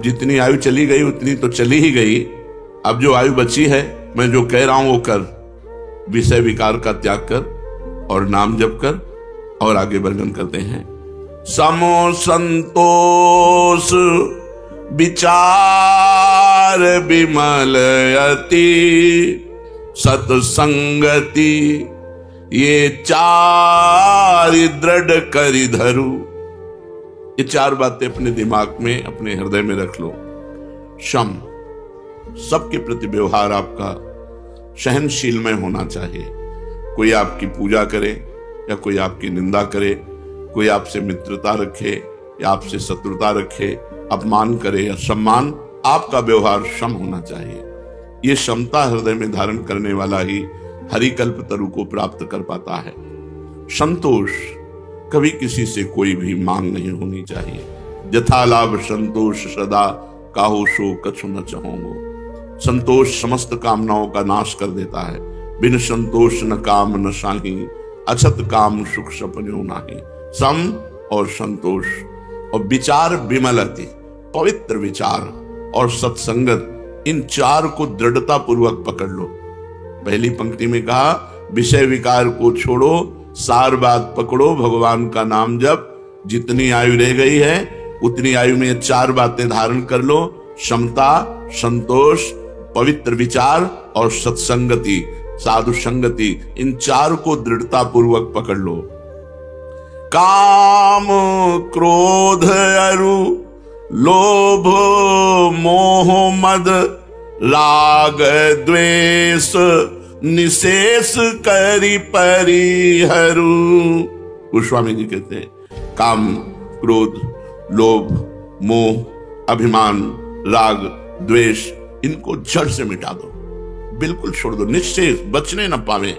जितनी आयु चली गई उतनी तो चली ही गई, अब जो आयु बची है मैं जो कह रहा हूं वो कर, विषय विकार का त्याग कर और नाम जप कर। और आगे वर्णन करते हैं, समो संतोष विचार विमल अति सत्संगति ये चार दृढ़ करि धरु। ये चार बातें अपने दिमाग में, अपने हृदय में रख लो। शम, सबके प्रति व्यवहार आपका सहनशीलमय होना चाहिए। कोई आपकी पूजा करे या कोई आपकी निंदा करे, कोई आपसे मित्रता रखे या आपसे शत्रुता रखे, अपमान करे या सम्मान, आपका व्यवहार क्षम होना चाहिए। ये क्षमता हृदय में धारण करने वाला ही हरिकल्प तरु को प्राप्त कर पाता है। संतोष, कभी किसी से कोई भी मांग नहीं होनी चाहिए। यथा लाभ संतोष सदा काहू शो कछु न चाहोगो। संतोष समस्त कामनाओं का नाश कर देता है। बिन संतोष न काम न साही, अछत काम सुख सपन्यो नाही। सम और संतोष और विचार विमलति, पवित्र विचार और सत्संगत, इन चार को दृढ़ता पूर्वक पकड़ लो। पहली पंक्ति में कहा विषय विकार को छोड़ो, सार बात पकड़ो, भगवान का नाम जप। जितनी आयु रह गई है उतनी आयु में चार बातें धारण कर लो, क्षमता, संतोष, पवित्र विचार और सत्संगति, साधु संगति, इन चार को दृढ़ता पूर्वक पकड़ लो। काम क्रोध अरु लोभ मोह मद राग द्वेष निशेष करि परिहरु। गोस्वामी जी कहते हैं काम, क्रोध, लोभ, मोह, अभिमान, राग, द्वेष, इनको जड़ से मिटा दो, बिल्कुल छोड़ दो, निश्चय बचने न पावे,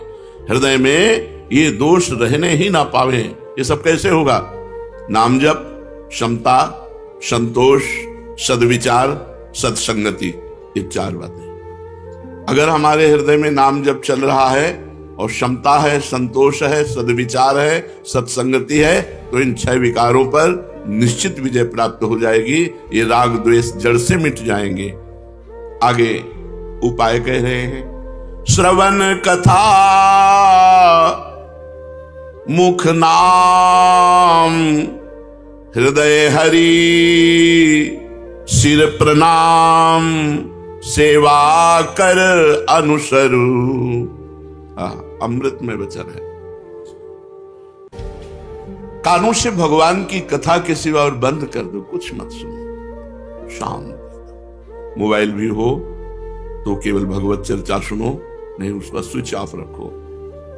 हृदय में ये दोष रहने ही ना पावे। ये सब कैसे होगा? नाम जप, क्षमता, संतोष, सद्विचार, सत्संगति, ये चार बातें अगर हमारे हृदय में नाम जप चल रहा है और क्षमता है, संतोष है, सद्विचार है, सत्संगति है, तो इन 6 विकारों पर निश्चित विजय प्राप्त हो जाएगी। ये राग द्वेष जड़ से मिट जाएंगे। आगे उपाय कह रहे हैं, श्रवण कथा मुख नाम हृदय हरि सिर प्रणाम सेवा कर अनुसरु। अमृत में वचन है। कानों से भगवान की कथा के सिवा और बंद कर दो, कुछ मत सुनो, शांत। मोबाइल भी हो तो केवल भगवत चर्चा सुनो, नहीं उसका स्विच ऑफ रखो।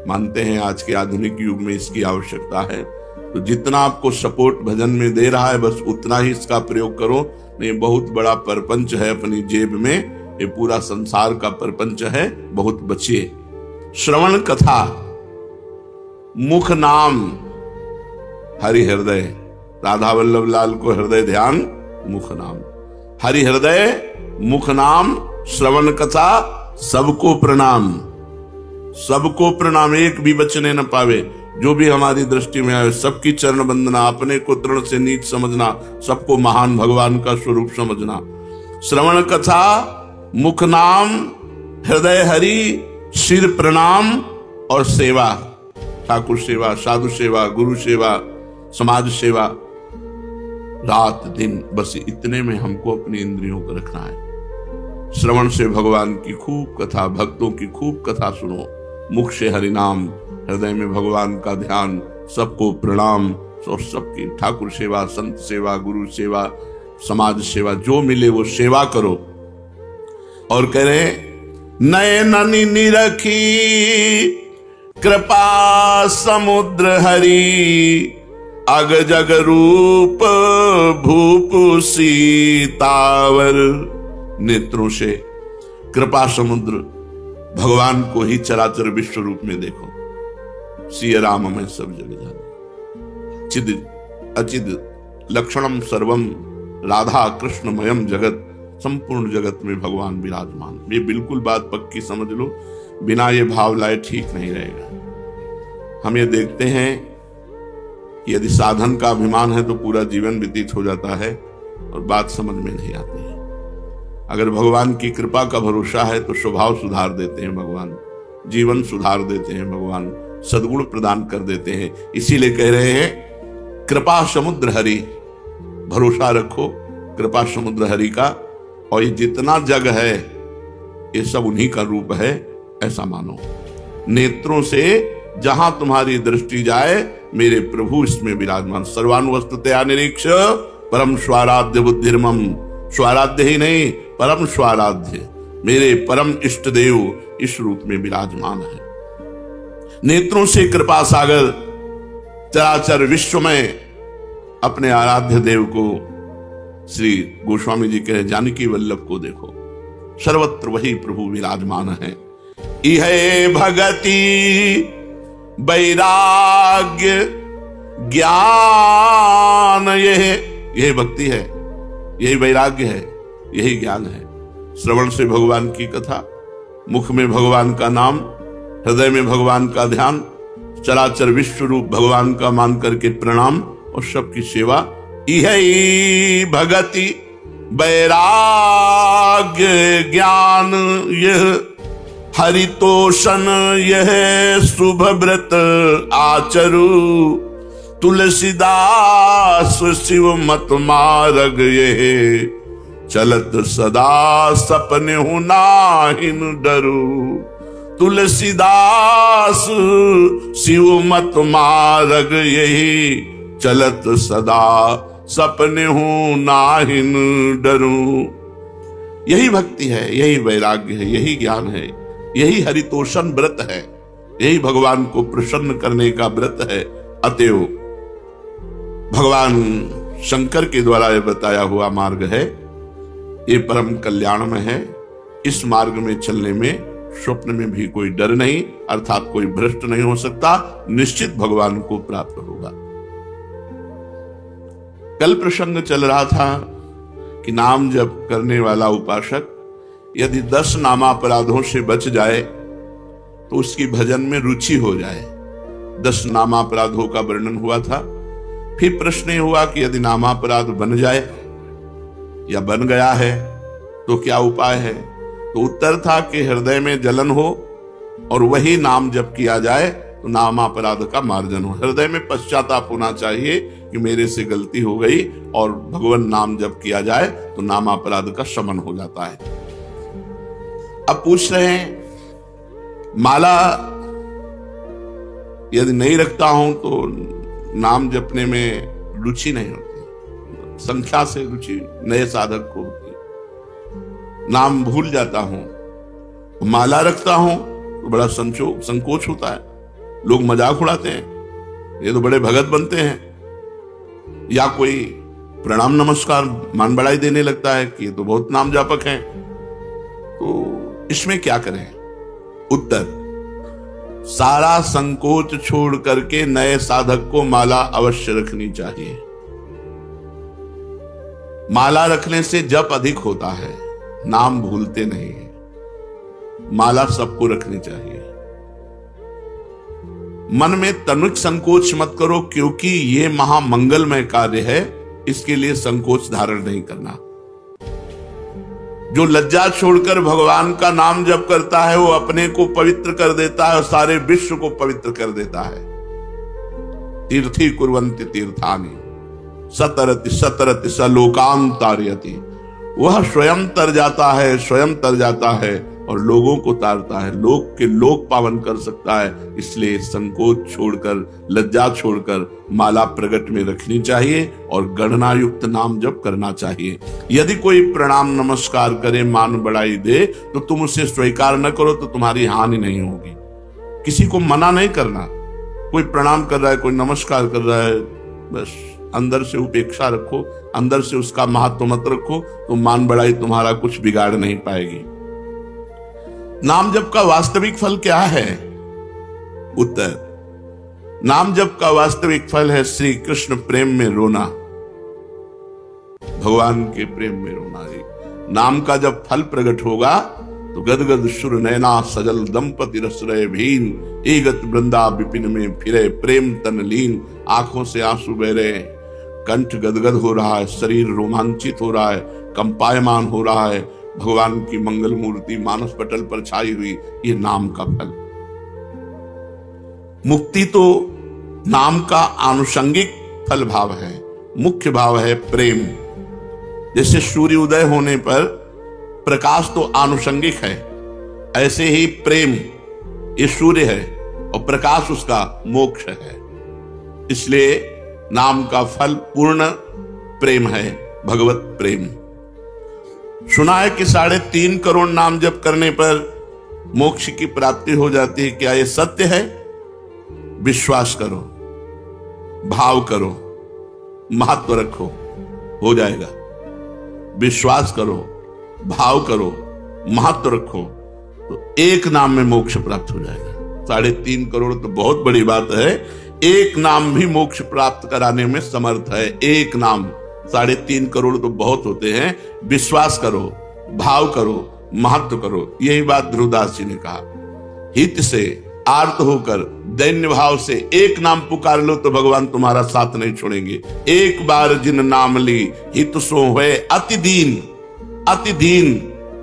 मानते हैं आज के आधुनिक युग में इसकी आवश्यकता है, तो जितना आपको सपोर्ट भजन में दे रहा है बस उतना ही इसका प्रयोग करो। नहीं, बहुत बड़ा परपंच है अपनी जेब में, ये पूरा संसार का परपंच है, बहुत बचिए। श्रवण कथा, मुख नाम, हरि हृदय, राधा वल्लभ लाल को हृदय ध्यान, मुख नाम, हरि हृदय, मुख नाम, श्रवण कथा, सबको प्रणाम। सबको प्रणाम, एक भी बचने न पावे। जो भी हमारी दृष्टि में आए सबकी चरण वंदना, अपने को तृण से नीच समझना, सबको महान भगवान का स्वरूप समझना। श्रवण कथा, मुख नाम, हृदय हरि, सिर प्रणाम और सेवा, ठाकुर सेवा, साधु सेवा, गुरु सेवा, समाज सेवा, रात दिन, बस इतने में हमको अपनी इंद्रियों को रखना है। श्रवण से भगवान की खूब कथा, भक्तों की खूब कथा सुनो, मुख से हरि नाम, हृदय में भगवान का ध्यान, सबको प्रणाम और सबकी ठाकुर सेवा, संत सेवा, गुरु सेवा, समाज सेवा, जो मिले वो सेवा करो। और कह रहे नयननि निरखी कृपा समुद्र हरि, अग जग रूप भूप सीतावर। नेत्रों से कृपा समुद्र भगवान को ही चराचर विश्व रूप में देखो। सिय राम में सब जगह जाने, चिद अचिद लक्षणम सर्वम, राधा कृष्णमयम जगत, संपूर्ण जगत में भगवान विराजमान। ये बिल्कुल बात पक्की समझ लो, बिना ये भाव लाए ठीक नहीं रहेगा। हम ये देखते हैं कि यदि साधन का अभिमान है तो पूरा जीवन व्यतीत हो जाता है, और बात समझ में नहीं आती है। अगर भगवान की कृपा का भरोसा है तो स्वभाव सुधार देते हैं भगवान, जीवन सुधार देते हैं भगवान, सद्गुण प्रदान कर देते हैं। इसीलिए कह रहे हैं कृपा समुद्र हरि, भरोसा रखो कृपा समुद्र हरि का, और ये जितना जग है ये सब उन्हीं का रूप है, ऐसा मानो। नेत्रों से जहां तुम्हारी दृष्टि जाए मेरे प्रभु इसमें विराजमान। सर्वानुवस्तुतया निरीक्ष परम स्वाराध्य बुद्धिर्मम, स्वाराध्य ही नहीं परम स्वाराध्य, मेरे परम इष्ट देव इस रूप में विराजमान है। नेत्रों से कृपा सागर चराचर विश्व में अपने आराध्य देव को, श्री गोस्वामी जी कहे जानकी वल्लभ को देखो, सर्वत्र वही प्रभु विराजमान है। इह भगति वैराग्य ज्ञान, यह भक्ति है, यही वैराग्य है, यही ज्ञान है। श्रवण से भगवान की कथा, मुख में भगवान का नाम, हृदय में भगवान का ध्यान, चराचर विश्व रूप भगवान का मान करके प्रणाम और सबकी सेवा। इह भगति वैराग्य ज्ञान यह हरितोषण, यह शुभ व्रत आचरु, तुलसीदास शिव मत मार्ग यह, चलत सदा सपने हूं नाहिन डरू। तुलसीदास शिव मत मार्ग यही, चलत सदा सपने हूं नाहिन डरू। यही भक्ति है, यही वैराग्य है, यही ज्ञान है, यही हरितोषण व्रत है, यही भगवान को प्रसन्न करने का व्रत है। अतएव भगवान शंकर के द्वारा यह बताया हुआ मार्ग है, ये परम कल्याणमय है। इस मार्ग में चलने में स्वप्न में भी कोई डर नहीं, अर्थात कोई भ्रष्ट नहीं हो सकता, निश्चित भगवान को प्राप्त होगा। कल प्रसंग चल रहा था कि नाम जप करने वाला उपासक यदि 10 नामापराधों से बच जाए तो उसकी भजन में रुचि हो जाए। 10 नामापराधों का वर्णन हुआ था। फिर प्रश्न हुआ कि यदि नामापराध बन जाए या बन गया है तो क्या उपाय है? तो उत्तर था कि हृदय में जलन हो और वही नाम जप किया जाए तो नामापराध का मार्जन हो। हृदय में पश्चाताप होना चाहिए कि मेरे से गलती हो गई, और भगवान नाम जप किया जाए तो नामापराध का शमन हो जाता है। अब पूछ रहे हैं माला यदि नहीं रखता हूं तो नाम जपने में रुचि नहीं होती, संख्या से रुचि नए साधक को होती, नाम भूल जाता हूं। माला रखता हूं तो बड़ा संकोच होता है, लोग मजाक उड़ाते हैं, ये तो बड़े भगत बनते हैं, या कोई प्रणाम नमस्कार मान बढ़ाई देने लगता है कि ये तो बहुत नाम जापक हैं। तो इसमें क्या करें? उत्तर, सारा संकोच छोड़ करके नए साधक को माला अवश्य रखनी चाहिए। माला रखने से जप अधिक होता है, नाम भूलते नहीं है। माला सबको रखनी चाहिए। मन में तनिक संकोच मत करो, क्योंकि ये महामंगलमय कार्य है, इसके लिए संकोच धारण नहीं करना। जो लज्जा छोड़कर भगवान का नाम जप करता है वो अपने को पवित्र कर देता है और सारे विश्व को पवित्र कर देता है। तीर्थी कुर्वन्ति तीर्थानि सतरति सतरति स लोकान् तारयति। वह स्वयं तर जाता है, स्वयं तर जाता है और लोगों को तारता है, लोक के लोक पावन कर सकता है। इसलिए संकोच छोड़कर, लज्जा छोड़कर माला प्रगट में रखनी चाहिए और गणना युक्त नाम जप करना चाहिए। यदि कोई प्रणाम नमस्कार करे, मान बढ़ाई दे, तो तुम उसे स्वीकार न करो तो तुम्हारी हानि नहीं होगी। किसी को मना नहीं करना। कोई प्रणाम कर रहा है, कोई नमस्कार कर रहा है, बस अंदर से उपेक्षा रखो, अंदर से उसका महत्व मत रखो, तो मान बढ़ाई तुम्हारा कुछ बिगाड़ नहीं पाएगी। नाम जप का वास्तविक फल क्या है? उत्तर, नाम जप का वास्तविक फल है श्री कृष्ण प्रेम में रोना, भगवान के प्रेम में रोना। नाम का जब फल प्रकट होगा तो गदगद सुर नैना सजल दंपति रसरय भीन, एगत वृंदा विपिन में फिरे प्रेम तन लीन। आंखों से आंसू बह रहे, कंठ गदगद हो रहा है, शरीर रोमांचित हो रहा है, कंपायमान हो रहा है, भगवान की मंगल मूर्ति मानस पटल पर छाई हुई, ये नाम का फल। मुक्ति तो नाम का आनुषंगिक फल भाव है, मुख्य भाव है प्रेम। जैसे सूर्य उदय होने पर प्रकाश तो आनुषंगिक है, ऐसे ही प्रेम ये सूर्य है और प्रकाश उसका मोक्ष है। इसलिए नाम का फल पूर्ण प्रेम है, भगवत प्रेम। सुना है कि 3.5 करोड़ नाम जप करने पर मोक्ष की प्राप्ति हो जाती है। क्या यह सत्य है? विश्वास करो, भाव करो, महत्व रखो, हो जाएगा। विश्वास करो, भाव करो, महत्व रखो, तो एक नाम में मोक्ष प्राप्त हो जाएगा। 3.5 करोड़ तो बहुत बड़ी बात है, एक नाम भी मोक्ष प्राप्त कराने में समर्थ है। एक नाम, 3.5 करोड़ तो बहुत होते हैं। विश्वास करो, भाव करो, महत्व करो। यही बात ध्रुवदास जी ने कहा, हित से आर्त होकर दैन्य भाव से एक नाम पुकार लो तो भगवान तुम्हारा साथ नहीं छोड़ेंगे। एक बार जिन नाम ली हित सो होए अति दीन, अति दीन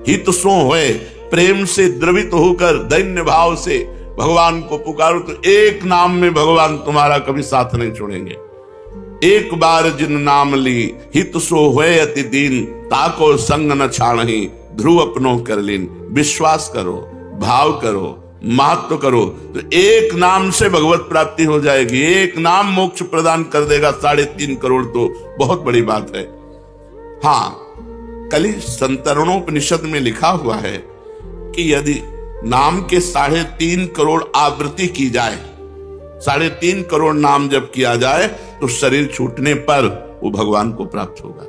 हित सो होए। प्रेम से द्रवित होकर दैन्य भाव से भगवान को पुकारो तो एक नाम में भगवान तुम्हारा कभी साथ नहीं छोड़ेंगे। एक बार जिन नाम ली हित सो होए अति दीन, ताको संग न छाड़ही ध्रुव अपनो कर लीन। विश्वास करो, भाव करो, महत्व करो, तो एक नाम से भगवत प्राप्ति हो जाएगी। एक नाम मोक्ष प्रदान कर देगा। 3.5 करोड़ तो बहुत बड़ी बात है। हाँ, कल संतरणोपनिषद में लिखा हुआ है कि यदि नाम के 3.5 करोड़ आवृत्ति की जाए, 3.5 करोड़ नाम जब किया जाए तो शरीर छूटने पर वो भगवान को प्राप्त होगा।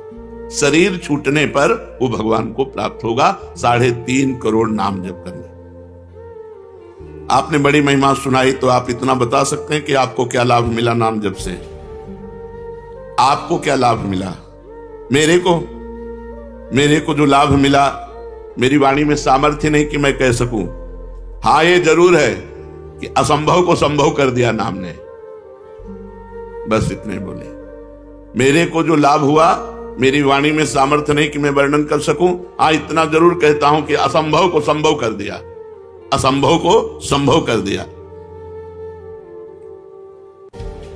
शरीर छूटने पर वो भगवान को प्राप्त होगा। 3.5 करोड़ नाम जप करने। आपने बड़ी महिमा सुनाई, तो आप इतना बता सकते हैं कि आपको क्या लाभ मिला नाम जप से? आपको क्या लाभ मिला? मेरे को जो लाभ मिला, मेरी वाणी में सामर्थ्य नहीं कि मैं कह सकूं। हाँ, ये जरूर है कि असंभव को संभव कर दिया नाम ने। बस इतने बोले। मेरे को जो लाभ हुआ, मेरी वाणी में सामर्थ्य नहीं कि मैं वर्णन कर सकूं। हाँ, इतना जरूर कहता हूं कि असंभव को संभव कर दिया, असंभव को संभव कर दिया।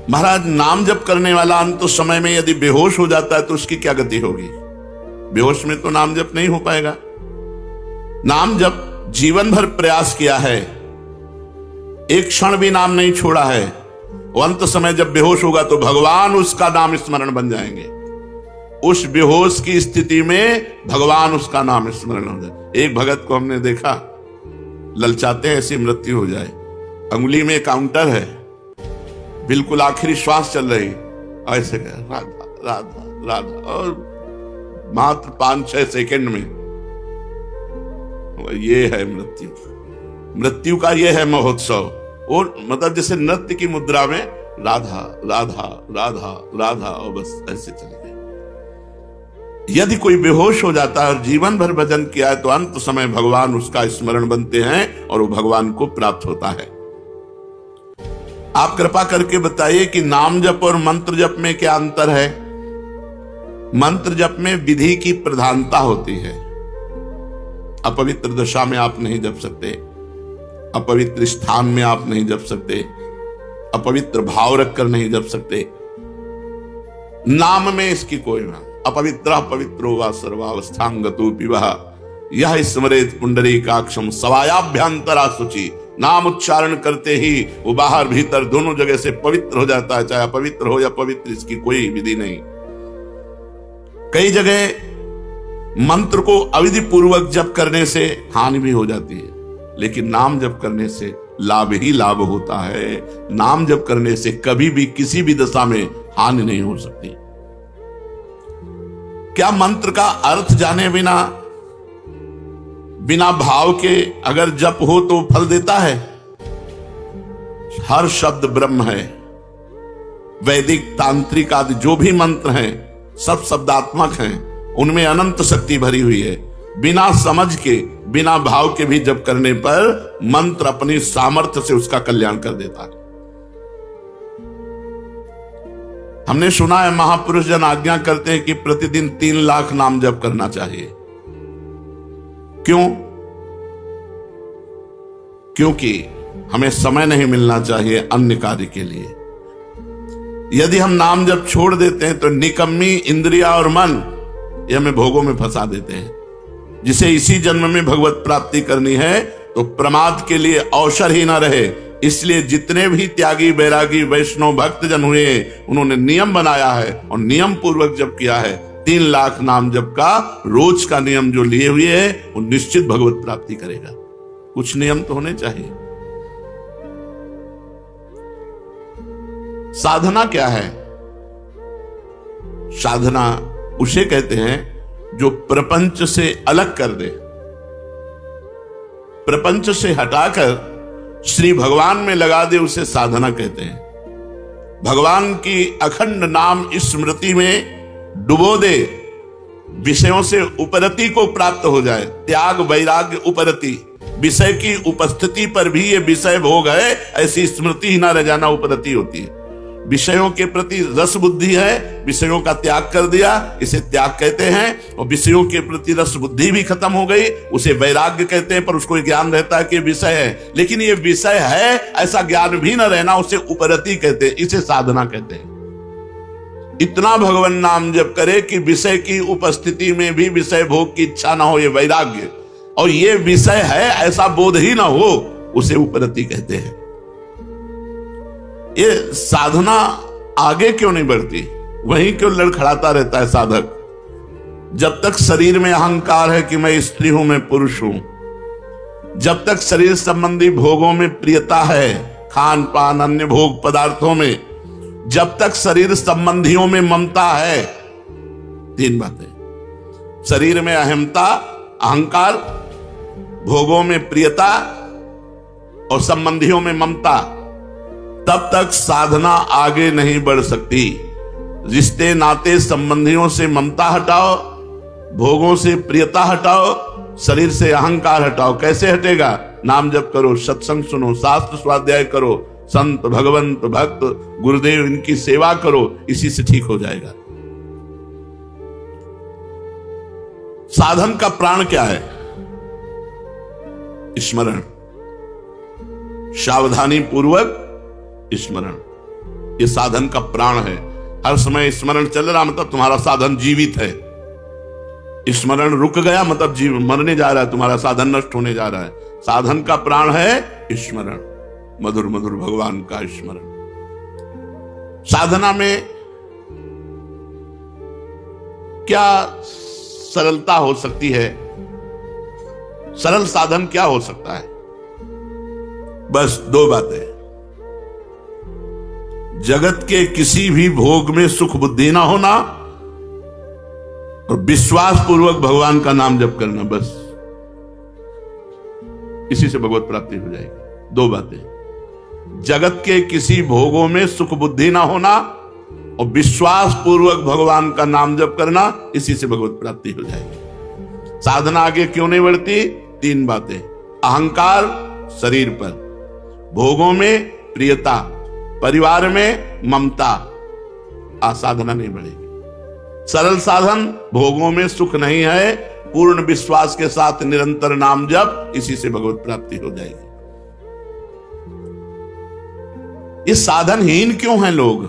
महाराज, नाम जप करने वाला अंत समय में यदि बेहोश हो जाता है तो उसकी क्या गति होगी? बेहोश में तो नाम जप नहीं हो पाएगा। नाम जप जीवन भर प्रयास किया है, एक क्षण भी नाम नहीं छोड़ा है, वो अंत समय जब बेहोश होगा तो भगवान उसका नाम स्मरण बन जाएंगे। उस बेहोश की स्थिति में भगवान उसका नाम स्मरण हो जाए। एक भगत को हमने देखा, ललचाते हैं ऐसी मृत्यु हो जाए, अंगुली में काउंटर है, बिल्कुल आखिरी श्वास चल रही, ऐसे राधा राधा राधा, और मात्र 5-6 सेकंड में ये है मृत्यु। मृत्यु का ये है महोत्सव। और मतलब जैसे नृत्य की मुद्रा में राधा राधा राधा राधा, और बस ऐसे चले गए। यदि कोई बेहोश हो जाता है और जीवन भर भजन किया है तो अंत समय भगवान उसका स्मरण बनते हैं और वो भगवान को प्राप्त होता है। आप कृपा करके बताइए कि नाम जप और मंत्र जप में क्या अंतर है? मंत्र जप में विधि की प्रधानता होती है। अपवित्र दशा में आप नहीं जप सकते, अपवित्र स्थान में आप नहीं जप सकते, अपवित्र भाव रखकर नहीं जप सकते। नाम में इसकी कोई ना, अपवित्र पवित्रो वा सर्वावस्थांगतो पिबह यह स्मरेत पुंडरीकाक्षम सवायाभ्यंतरा शुचि। नाम उच्चारण करते ही वो बाहर भीतर दोनों जगह से पवित्र हो जाता है, चाहे अपवित्र हो या पवित्र, इसकी कोई विधि नहीं। कई जगह मंत्र को अविधि पूर्वक जप करने से हानि भी हो जाती है, लेकिन नाम जप करने से लाभ ही लाभ होता है। नाम जप करने से कभी भी किसी भी दशा में हानि नहीं हो सकती। क्या मंत्र का अर्थ जाने बिना, बिना भाव के अगर जप हो तो फल देता है? हर शब्द ब्रह्म है। वैदिक, तांत्रिक आदि जो भी मंत्र हैं सब शब्दात्मक हैं, उनमें अनंत शक्ति भरी हुई है। बिना समझ के, बिना भाव के भी जप करने पर मंत्र अपनी सामर्थ्य से उसका कल्याण कर देता है। हमने सुना है महापुरुष जन आज्ञा करते हैं कि प्रतिदिन 3 लाख नाम जप करना चाहिए। क्यों? क्योंकि हमें समय नहीं मिलना चाहिए अन्य कार्य के लिए। यदि हम नाम जप छोड़ देते हैं तो निकम्मी इंद्रिया और मन ये हमें भोगों में फंसा देते हैं। जिसे इसी जन्म में भगवत प्राप्ति करनी है तो प्रमाद के लिए अवसर ही ना रहे। इसलिए जितने भी त्यागी बैरागी वैष्णव भक्त जन हुए उन्होंने नियम बनाया है और नियम पूर्वक जप किया है। 3 लाख नाम जप का रोज का नियम जो लिए हुए है वो निश्चित भगवत प्राप्ति करेगा। कुछ नियम तो होने चाहिए। साधना क्या है? साधना उसे कहते हैं जो प्रपंच से अलग कर दे, प्रपंच से हटाकर श्री भगवान में लगा दे, उसे साधना कहते हैं। भगवान की अखंड नाम स्मृति में डुबो दे, विषयों से उपरति को प्राप्त हो जाए। त्याग वैराग्य उपरति, विषय की उपस्थिति पर भी ये विषय भोग है, ऐसी स्मृति ही ना रह जाना उपरति होती है। विषयों के प्रति रस बुद्धि है, विषयों का त्याग कर दिया, इसे त्याग कहते हैं। और विषयों के प्रति रस बुद्धि भी खत्म हो गई, उसे वैराग्य कहते हैं। पर उसको ज्ञान रहता है कि विषय है, लेकिन ये विषय है ऐसा ज्ञान भी न रहना, उसे उपरति कहते हैं, इसे साधना कहते हैं। इतना भगवान नाम जप करे कि विषय की उपस्थिति में भी विषय भोग की इच्छा ना हो, ये वैराग्य। और ये विषय है ऐसा बोध ही ना हो, उसे उपरति कहते हैं। ये साधना आगे क्यों नहीं बढ़ती? वहीं क्यों लड़खड़ाता रहता है साधक? जब तक शरीर में अहंकार है कि मैं स्त्री हूं, मैं पुरुष हूं, जब तक शरीर संबंधी भोगों में प्रियता है, खान पान अन्य भोग पदार्थों में, जब तक शरीर संबंधियों में ममता है, 3 बातें, शरीर में अहमता, अहंकार, भोगों में प्रियता और संबंधियों में ममता, तब तक साधना आगे नहीं बढ़ सकती। रिश्ते नाते संबंधियों से ममता हटाओ, भोगों से प्रियता हटाओ, शरीर से अहंकार हटाओ। कैसे हटेगा? नाम जप करो, सत्संग सुनो, शास्त्र स्वाध्याय करो, संत भगवंत भक्त गुरुदेव इनकी सेवा करो, इसी से ठीक हो जाएगा। साधन का प्राण क्या है? स्मरण, सावधानी पूर्वक स्मरण, ये साधन का प्राण है। हर समय स्मरण चल रहा मतलब तुम्हारा साधन जीवित है। स्मरण रुक गया मतलब जीव मरने जा रहा है, तुम्हारा साधन नष्ट होने जा रहा है। साधन का प्राण है स्मरण, मधुर मधुर भगवान का स्मरण। साधना में क्या सरलता हो सकती है? सरल साधन क्या हो सकता है? बस 2 बातें। जगत के किसी भी भोग में सुख बुद्धि ना होना और विश्वास पूर्वक भगवान का नाम जप करना, बस इसी से भगवत प्राप्ति हो जाएगी। 2 बातें, जगत के किसी भोगों में सुख बुद्धि ना होना और विश्वास पूर्वक भगवान का नाम जप करना, इसी से भगवत प्राप्ति हो जाएगी। साधना आगे क्यों नहीं बढ़ती? 3 बातें, अहंकार शरीर पर, भोगों में प्रियता, परिवार में ममता, साधना नहीं बढ़ेगी। सरल साधन, भोगों में सुख नहीं है, पूर्ण विश्वास के साथ निरंतर नाम जप, इसी से भगवत प्राप्ति हो जाएगी। ये साधनहीन क्यों हैं लोग?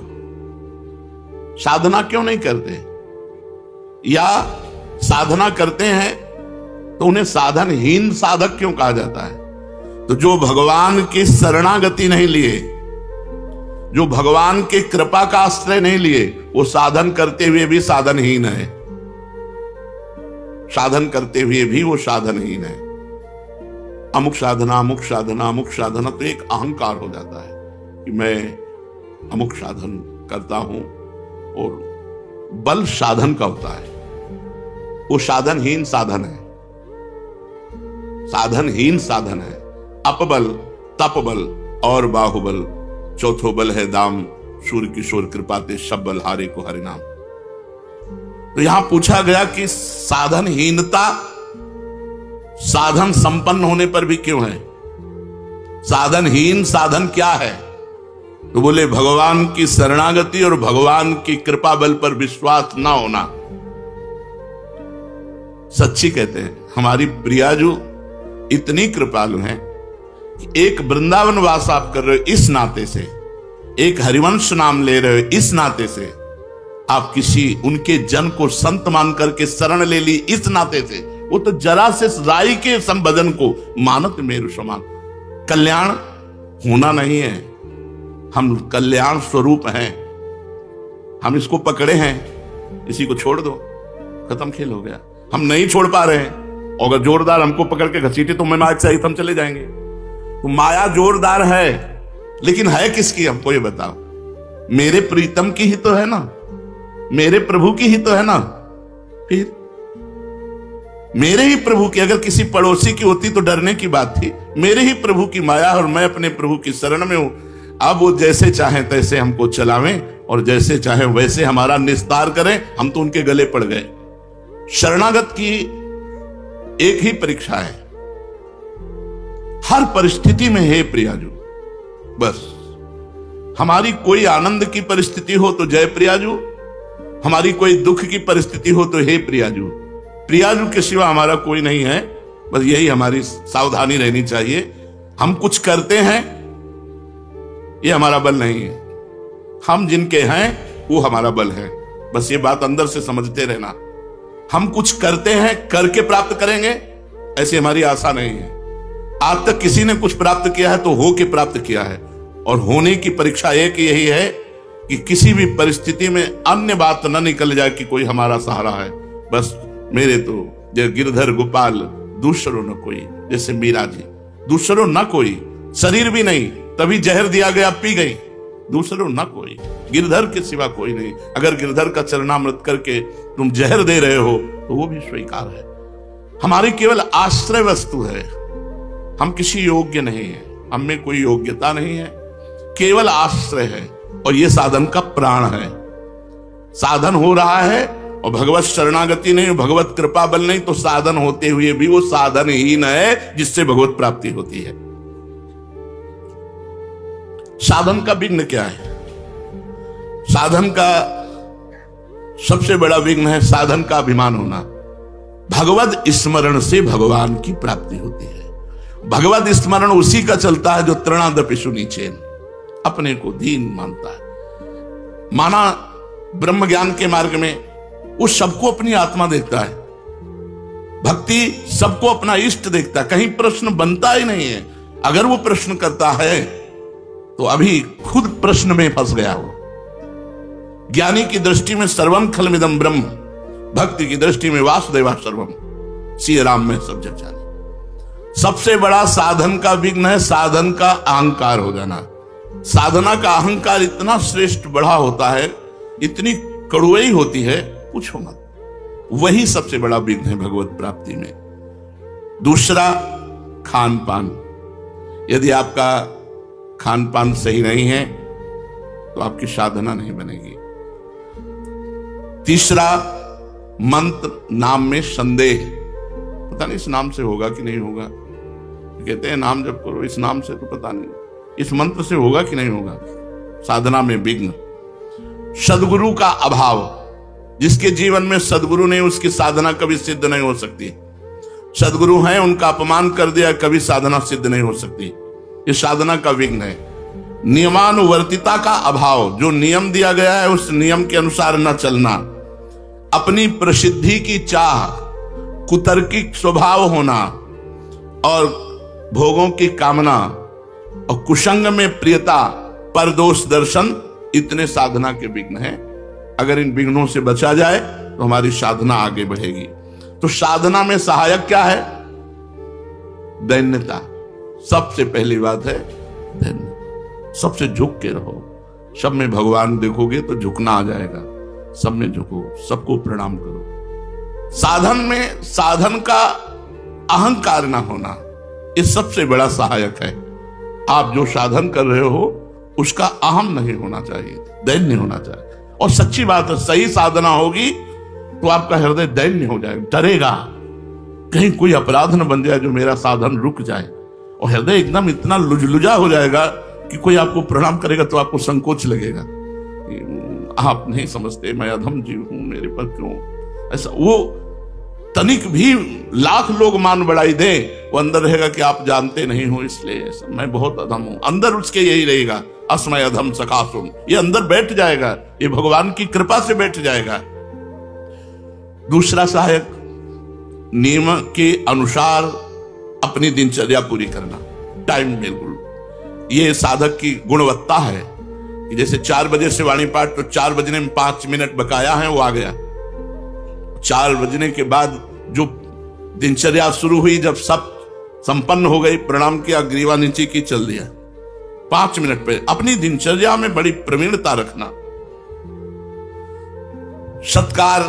साधना क्यों नहीं करते? या साधना करते हैं तो उन्हें साधनहीन साधक क्यों कहा जाता है? तो जो भगवान की शरणागति नहीं लिए, जो भगवान की कृपा का आश्रय नहीं लिए, वो साधन करते हुए भी साधनहीन है। साधन करते हुए भी वो साधनहीन है। अमुक साधना, अमुक साधना, अमुक साधना, तो एक अहंकार हो जाता है कि मैं अमुक साधन करता हूं। और बल साधन का होता है, वो साधनहीन साधन है, साधनहीन साधन है। अपबल, तपबल और बाहुबल, चौथो बल है दाम, सूर्य किशोर कृपाते सब बल हारे को हरि नाम। तो यहां पूछा गया कि साधनहीनता साधन संपन्न होने पर भी क्यों है? साधनहीन साधन क्या है? तो बोले भगवान की शरणागति और भगवान की कृपा बल पर विश्वास ना होना। सच्ची कहते हैं हमारी प्रियाजू इतनी कृपालु हैं कि एक वृंदावन वास आप कर रहे हो इस नाते से, एक हरिवंश नाम ले रहे हो इस नाते से, आप किसी उनके जन को संत मान करके शरण ले ली इस नाते से, वो तो जरा से राई के संबोधन को मानत मेरु समान। कल्याण होना नहीं है, हम कल्याण स्वरूप हैं, हम इसको पकड़े हैं, इसी को छोड़ दो, खत्म खेल हो गया। हम नहीं छोड़ पा रहे हैं, और अगर जोरदार हमको पकड़ के घसीटे तो मैं माया चाहिए हम चले जाएंगे। तो माया जोरदार है, लेकिन है किसकी हमको ये बताओ? मेरे प्रीतम की ही तो है ना, मेरे प्रभु की ही तो है ना। फिर मेरे ही प्रभु की, अगर किसी पड़ोसी की होती तो डरने की बात थी। मेरे ही प्रभु की माया और मैं अपने प्रभु की शरण में हूं। अब वो जैसे चाहें तैसे हमको चलावें और जैसे चाहें वैसे हमारा निस्तार करें, हम तो उनके गले पड़ गए। शरणागत की एक ही परीक्षा है, हर परिस्थिति में हे प्रियाजू, बस हमारी कोई आनंद की परिस्थिति हो तो जय प्रियाजू, हमारी कोई दुख की परिस्थिति हो तो हे प्रियाजू। प्रियाजू के सिवा हमारा कोई नहीं है, बस यही हमारी सावधानी रहनी चाहिए। हम कुछ करते हैं ये हमारा बल नहीं है, हम जिनके हैं वो हमारा बल है। बस ये बात अंदर से समझते रहना। हम कुछ करते हैं करके प्राप्त करेंगे ऐसी हमारी आशा नहीं है। आज तक किसी ने कुछ प्राप्त किया है तो हो के प्राप्त किया है, और होने की परीक्षा एक यही है कि किसी भी परिस्थिति में अन्य बात न निकल जाए कि कोई हमारा सहारा है। बस मेरे तो जय गिरधर गोपाल दूसरों न कोई, जैसे मीरा जी, दूसरों न कोई, शरीर भी नहीं, तभी जहर दिया गया पी गई, दूसरों न कोई, गिरधर के सिवा कोई नहीं। अगर गिरधर का चरणामृत करके तुम जहर दे रहे हो तो वो भी स्वीकार है। हमारी केवल आश्रय वस्तु है, हम किसी योग्य नहीं है, हम में कोई योग्यता नहीं है, केवल आश्रय है, और ये साधन का प्राण है। साधन हो रहा है और भगवत शरणागति नहीं, भगवत कृपा बल नहीं, तो साधन होते हुए भी वो साधन ही न है जिससे भगवत प्राप्ति होती है। साधन का विघ्न क्या है? साधन का सबसे बड़ा विघ्न है साधन का अभिमान होना। भगवत स्मरण से भगवान की प्राप्ति होती है। भगवत स्मरण उसी का चलता है जो तृणादपि सुनीचेन, अपने को दीन मानता है। माना ब्रह्म ज्ञान के मार्ग में वो सबको अपनी आत्मा देखता है, भक्ति सबको अपना इष्ट देखता है, कहीं प्रश्न बनता ही नहीं है। अगर वो प्रश्न करता है तो अभी खुद प्रश्न में फंस गया हो। ज्ञानी की दृष्टि में सर्वम खलमिदम ब्रह्म, भक्ति की दृष्टि में वासुदेवा सर्वम, श्री राम में सब जग जाने। सबसे बड़ा साधन का विघ्न है साधन का अहंकार हो जाना। साधना का अहंकार इतना श्रेष्ठ बड़ा होता है, इतनी कड़ुई होती है, पूछो मत। वही सबसे बड़ा विघ्न है भगवत प्राप्ति में। दूसरा, खान पान। यदि आपका खान पान सही नहीं है तो आपकी साधना नहीं बनेगी। तीसरा, मंत्र नाम में संदेह, पता नहीं इस नाम से होगा कि नहीं होगा। कहते हैं नाम जब करो इस नाम से, तो पता नहीं इस मंत्र से होगा कि नहीं होगा। साधना में विघ्न। सदगुरु का अभाव, जिसके जीवन में सदगुरु नहीं उसकी साधना कभी सिद्ध नहीं हो सकती। सदगुरु हैं, उनका अपमान कर दिया, कभी साधना सिद्ध नहीं हो सकती। ये साधना का विघ्न है। नियमानुवर्तिता का अभाव, जो नियम दिया गया है उस नियम के अनुसार न चलना, अपनी प्रसिद्धि की चाह, कुतर्किक स्वभाव होना और भोगों की कामना और कुसंग में प्रियता, परदोष दर्शन, इतने साधना के विघ्न हैं। अगर इन विघ्नों से बचा जाए तो हमारी साधना आगे बढ़ेगी। तो साधना में सहायक क्या है? दैन्यता। सबसे पहली बात है दैन्य। सबसे झुक के रहो। सब में भगवान देखोगे तो झुकना आ जाएगा। सब में झुको, सबको प्रणाम करो। साधन में साधन का अहंकार ना होना, ये सबसे बड़ा सहायक है। आप जो साधन कर रहे हो उसका अहम नहीं होना चाहिए, दैन्य होना चाहिए। और सच्ची बात है, सही साधना होगी तो आपका हृदय दैन्य हो जाएगा, डरेगा कहीं कोई अपराध न बन जाए जो मेरा साधन रुक जाए। और हृदय एकदम इतना लुजलुजा हो जाएगा कि कोई आपको प्रणाम करेगा तो आपको संकोच लगेगा, आप नहीं समझते मैं अधम जीव हूं, मेरे पर क्यों ऐसा। वो तनिक भी लाख लोग मान बढ़ाई दे, वो अंदर रहेगा कि आप जानते नहीं हो इसलिए ऐसा, मैं बहुत अधम हूं। अंदर उसके यही रहेगा, अस्मय अधम सकासुन, ये अंदर बैठ जाएगा, ये भगवान की कृपा से बैठ जाएगा। दूसरा सहायक, नियम के अनुसार अपनी दिनचर्या पूरी करना, टाइम बिल्कुल। ये साधक की गुणवत्ता है कि जैसे 4 बजे से वाणी पाठ, तो 4 बजने में 5 मिनट बकाया है, वो आ गया। 4 बजने के बाद जो दिनचर्या शुरू हुई, जब सब संपन्न हो गई, प्रणाम किया, ग्रीवा नीचे की, चल दिया। 5 मिनट पे अपनी दिनचर्या में बड़ी प्रवीणता रखना। सत्कार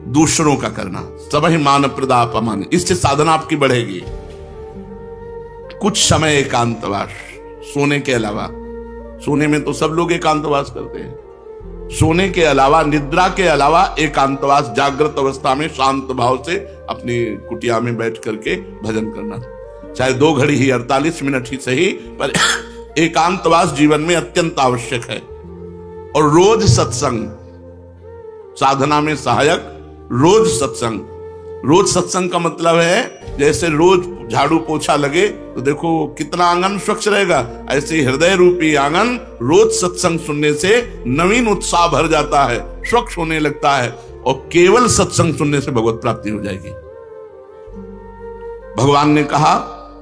दूसरों का करना, सबहि मान प्रदाप अमान, इससे साधना आपकी बढ़ेगी। कुछ समय एकांतवास, सोने के अलावा, सोने में तो सब लोग एकांतवास करते हैं, सोने के अलावा, निद्रा के अलावा एकांतवास, जागृत अवस्था में शांत भाव से अपनी कुटिया में बैठ करके भजन करना, चाहे 2 घड़ी ही, 48 मिनट ही सही, पर एकांतवास जीवन में अत्यंत आवश्यक है। और रोज सत्संग, साधना में सहायक रोज सत्संग। रोज सत्संग का मतलब है जैसे रोज झाड़ू पोछा लगे तो देखो कितना आंगन स्वच्छ रहेगा, ऐसे हृदय रूपी आंगन रोज सत्संग सुनने से नवीन उत्साह भर जाता है, स्वच्छ होने लगता है, और केवल सत्संग सुनने से भगवत प्राप्ति हो जाएगी। भगवान ने कहा,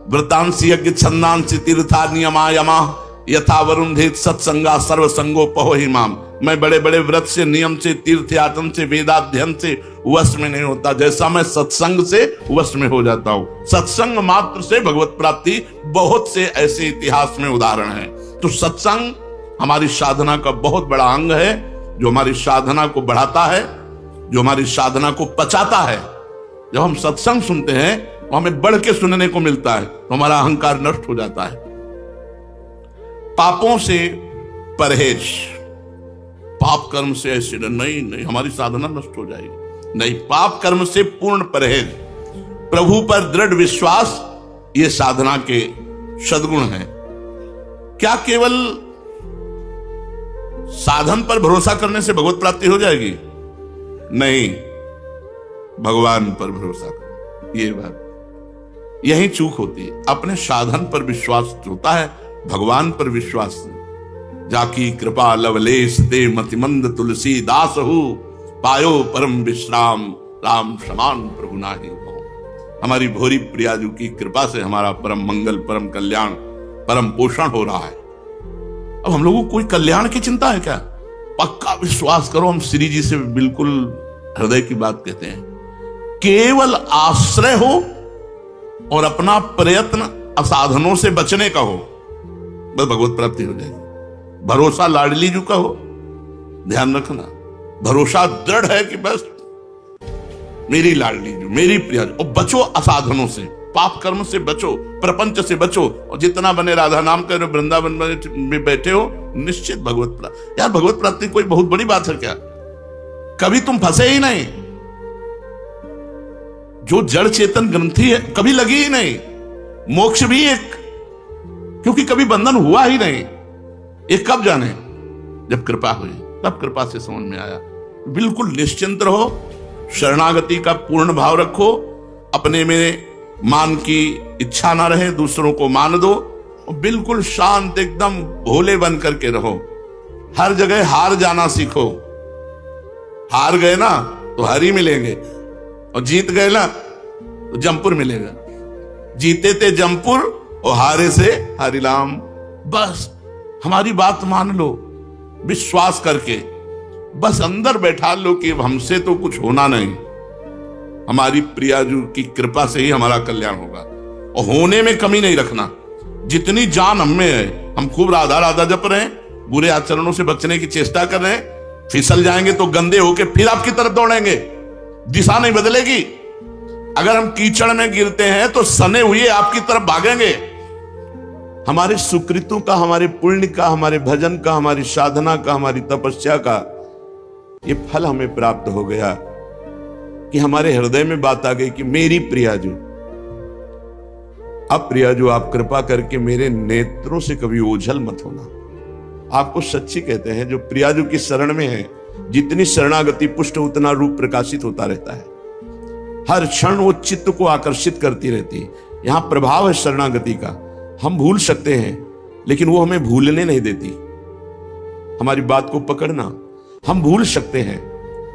व्रतांसि यज्ञ छंदांसि तीर्था नियमा यमा यथा वरुंधेत सत्संगा सर्वसंगो पहो ही माम। मैं बड़े बड़े व्रत से, नियम से, तीर्थ यातन से, वेदाध्ययन से वश में नहीं होता, जैसा मैं सत्संग से वश में हो जाता हूं। सत्संग मात्र से भगवत प्राप्ति, बहुत से ऐसे इतिहास में उदाहरण हैं। तो सत्संग हमारी साधना का बहुत बड़ा अंग है, जो हमारी साधना को बढ़ाता है, जो हमारी साधना को पचाता है। जब हम सत्संग सुनते हैं तो हमें बढ़ के सुनने को मिलता है, तो हमारा अहंकार नष्ट हो जाता है। पापों से परहेज, पाप कर्म से ऐसे नहीं, हमारी साधना नष्ट हो जाएगी, नहीं, पाप कर्म से पूर्ण परहेज, प्रभु पर दृढ़ विश्वास, ये साधना के सद्गुण हैं। क्या केवल साधन पर भरोसा करने से भगवत प्राप्ति हो जाएगी? नहीं, भगवान पर भरोसा करो, ये बात, यही चूक होती है। अपने साधन पर विश्वास होता है, भगवान पर विश्वास। जाकी कृपा लवलेश दे मतिमंद तुलसी दास हूं, पायो परम विश्राम राम समान प्रभु नाहि हो। हमारी भोरी प्रियाजू की कृपा से हमारा परम मंगल, परम कल्याण, परम पोषण हो रहा है। अब हम लोगों को कोई कल्याण की चिंता है क्या? पक्का विश्वास करो, हम श्री जी से बिल्कुल हृदय की बात कहते हैं। केवल आश्रय हो और अपना प्रयत्न असाधनों से बचने का हो, बस भगवत प्राप्ति हो जाएगी। भरोसा लाडली जू का हो, ध्यान रखना, भरोसा दृढ़ है कि बस मेरी लाडली जू, मेरी प्रिया, और बचो असाधनों से, पाप कर्म से बचो, प्रपंच से बचो, और जितना बने राधा नाम कर वृंदावन में बैठे हो, निश्चित भगवत प्राप्ति। यार भगवत प्राप्ति कोई बहुत बड़ी बात है क्या? कभी तुम फंसे ही नहीं, जो जड़ चेतन ग्रंथि है कभी लगी ही नहीं, मोक्ष भी एक, क्योंकि कभी बंधन हुआ ही नहीं। ये कब जाने? जब कृपा हुई, तब कृपा से समझ में आया। बिल्कुल निश्चिंत रहो, शरणागति का पूर्ण भाव रखो, अपने में मान की इच्छा ना रहे, दूसरों को मान दो, और बिल्कुल शांत एकदम भोले बन करके रहो। हर जगह हार जाना सीखो। हार गए ना तो हरी मिलेंगे, और जीत गए ना तो जमपुर मिलेगा। जीते थे जमपुर और हारे से हरिराम। बस हमारी बात मान लो, विश्वास करके बस अंदर बैठा लो कि हमसे तो कुछ होना नहीं, हमारी प्रियाजू की कृपा से ही हमारा कल्याण होगा, और होने में कमी नहीं रखना। जितनी जान हम में है, हम खूब राधा राधा जप रहे हैं, बुरे आचरणों से बचने की चेष्टा कर रहे हैं, फिसल जाएंगे तो गंदे होके फिर आपकी तरफ दौड़ेंगे, दिशा नहीं बदलेगी। अगर हम कीचड़ में गिरते हैं तो सने हुए आपकी तरफ भागेंगे। हमारे सुकृतों का, हमारे पुण्य का, हमारे भजन का, हमारी साधना का, हमारी तपस्या का ये फल हमें प्राप्त हो गया कि हमारे हृदय में बात आ गई कि मेरी प्रियाजू, अब प्रिया जो आप कृपा करके मेरे नेत्रों से कभी ओझल मत होना। आपको सच्ची कहते हैं, जो प्रिया जो की शरण में है, जितनी शरणागति पुष्ट उतना रूप प्रकाशित होता रहता है। हर क्षण वो चित्त को आकर्षित करती रहती है। यहां प्रभाव है शरणागति का। हम भूल सकते हैं लेकिन वो हमें भूलने नहीं देती। हमारी बात को पकड़ना, हम भूल सकते हैं,